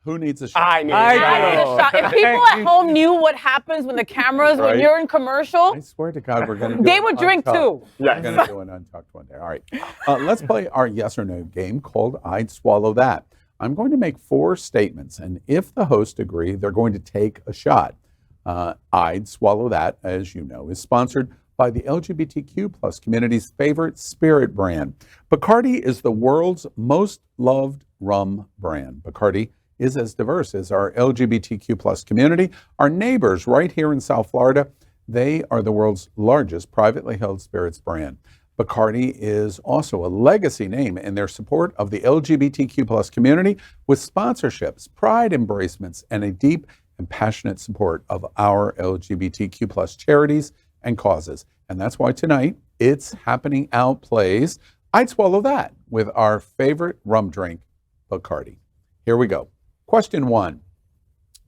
Who needs a shot? I need a shot. If people at home knew what happens when the cameras, when you're in commercial, I swear to God, we're going to do they would drink too. We're going to do an untucked one there. All right. Let's play our yes or no game called I'd Swallow That. I'm going to make 4 statements, and if the host agree, they're going to take a shot. I'd Swallow That, as you know, is sponsored by the LGBTQ plus community's favorite spirit brand. Bacardi is the world's most loved rum brand. Bacardi is as diverse as our LGBTQ plus community. Our neighbors right here in South Florida, they are the world's largest privately held spirits brand. Bacardi is also a legacy name in their support of the LGBTQ plus community with sponsorships, pride embracements, and a deep and passionate support of our LGBTQ plus charities and causes. And that's why tonight, It's Happening Out plays I'd Swallow That with our favorite rum drink, Bacardi. Here we go. Question 1.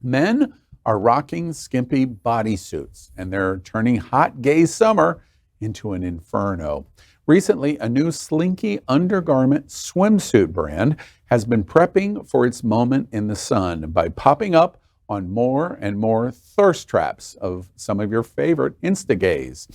Men are rocking skimpy bodysuits, and they're turning hot gay summer into an inferno. Recently, a new Slinky undergarment swimsuit brand has been prepping for its moment in the sun by popping up on more and more thirst traps of some of your favorite Insta Gays.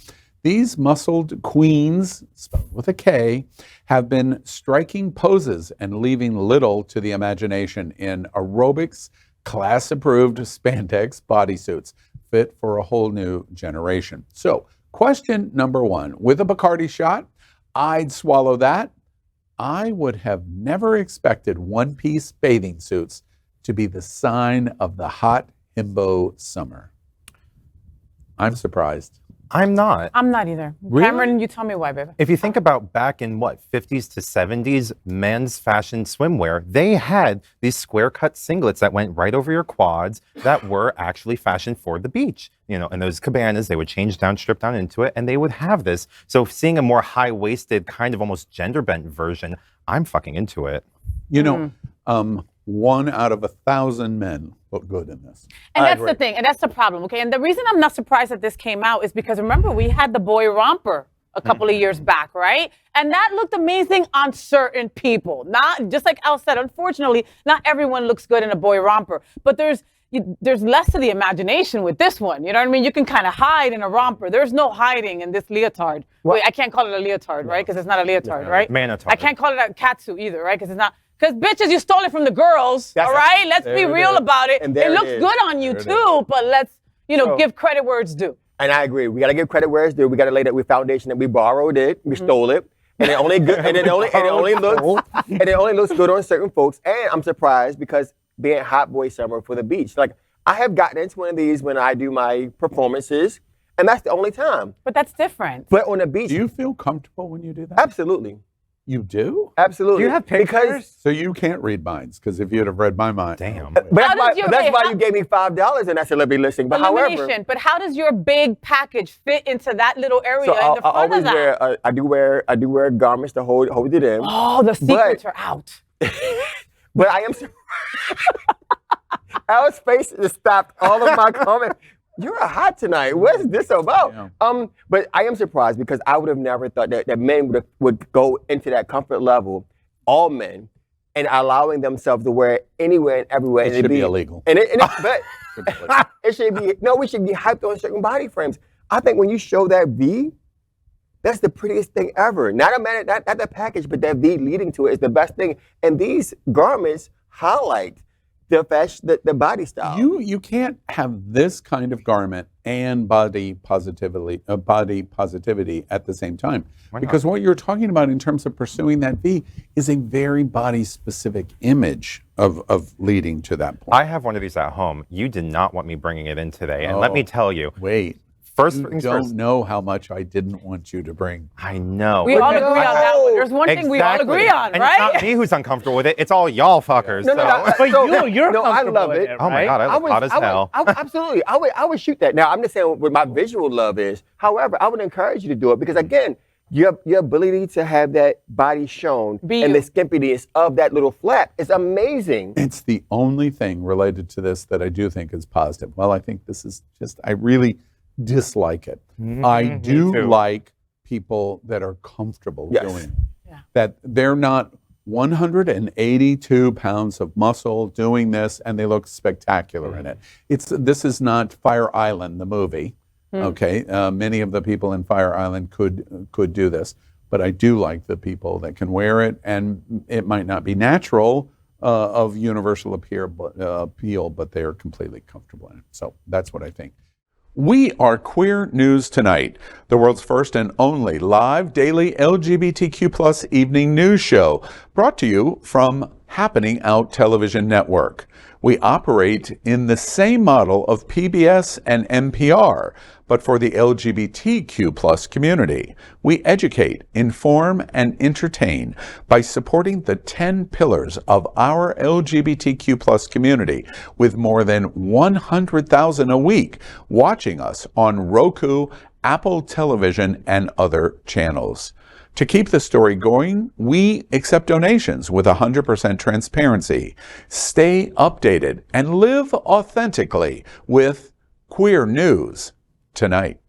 These muscled queens, spelled with a K, have been striking poses and leaving little to the imagination in Aerobics class-approved spandex bodysuits fit for a whole new generation. So, question number 1, with a Bacardi shot, I'd swallow that. I would have never expected one-piece bathing suits to be the sign of the hot himbo summer. I'm surprised. I'm not. I'm not either. Really? Cameron, you tell me why, baby. If you think about back in 50s to 70s, men's fashion swimwear, they had these square cut singlets that went right over your quads that were actually fashioned for the beach. You know, and those cabanas, they would change down, strip down into it, and they would have this. So seeing a more high-waisted, kind of almost gender-bent version, I'm fucking into it. You know, 1 out of 1,000 men look good in this. And that's the thing, and that's the problem, okay? And the reason I'm not surprised that this came out is because, remember, we had the boy romper a couple of years back, right? And that looked amazing on certain people. Not, just like Al said, unfortunately, not everyone looks good in a boy romper. But there's less to the imagination with this one. You know what I mean? You can kind of hide in a romper. There's no hiding in this leotard. Wait, I can't call it a leotard, right? Because it's not a leotard, right? Manotard. I can't call it a catsuit either, right? Because it's not. Because bitches, you stole it from the girls, all right? Let's be real about it. It looks good on you too, but let's, give credit where it's due. And I agree. We got to give credit where it's due. We got to lay that with foundation that we borrowed it, we stole it, and it only good, and it only looks good on certain folks. And I'm surprised because being hot boy summer for the beach, like I have gotten into one of these when I do my performances, and that's the only time. But that's different. But on the beach, Do you feel comfortable when you do that? absolutely, You do? absolutely. Do you have pictures? Because, So you can't read minds, because if you'd have read my mind. Damn. but that's How why, does your- that's okay, why how- you gave me $5 in that celebrity listing. But however, Illumination. But how does your big package fit into that little area so in the I front always of that? I do wear garments to hold it in. Oh, the secrets are out. But I am surprised. Al's face just stopped all of my comments. You're hot tonight. What is this about? Yeah. But I am surprised because I would have never thought that men would go into that comfort level, all men, and allowing themselves to wear it anywhere and everywhere. It should be illegal. But it should be, we should be hyped on certain body frames. I think when you show that V, that's the prettiest thing ever. Not the package, but that V leading to it is the best thing. And these garments highlight the fashion, the body style. You can't have this kind of garment and body positivity at the same time. Because what you're talking about in terms of pursuing that V is a very body-specific image of leading to that point. I have one of these at home. You did not want me bringing it in today. And let me tell you. Wait. First You things don't first. know how much I didn't want you to bring. I know. We all agree on that one. There's one thing we all Exactly. agree on, And right? it's not me who's uncomfortable with it. It's all y'all fuckers. No, so. But you're no, I comfortable love with it. it, Oh my right? God, I look hot as hell. Absolutely. I would shoot that. Now, I'm just saying what my visual love is. However, I would encourage you to do it because, again, your ability to have that body shown and the skimpiness of that little flap is amazing. It's the only thing related to this that I do think is positive. Well, I think this is just, I really dislike it. I do like people that are comfortable doing it. Yeah. That they're not 182 pounds of muscle doing this, and they look spectacular in it. This is not Fire Island, the movie. Okay, many of the people in Fire Island could do this, but I do like the people that can wear it, and it might not be natural of universal appeal, but they are completely comfortable in it. So that's what I think. We are Queer News Tonight, the world's first and only live daily LGBTQ+ evening news show, brought to you from Happening Out Television Network. We operate in the same model of PBS and NPR, but for the LGBTQ+ community. We educate, inform, and entertain by supporting the 10 pillars of our LGBTQ+ community, with more than 100,000 a week watching us on Roku, Apple Television, and other channels. To keep the story going, we accept donations with 100% transparency. Stay updated and live authentically with Queer News Tonight.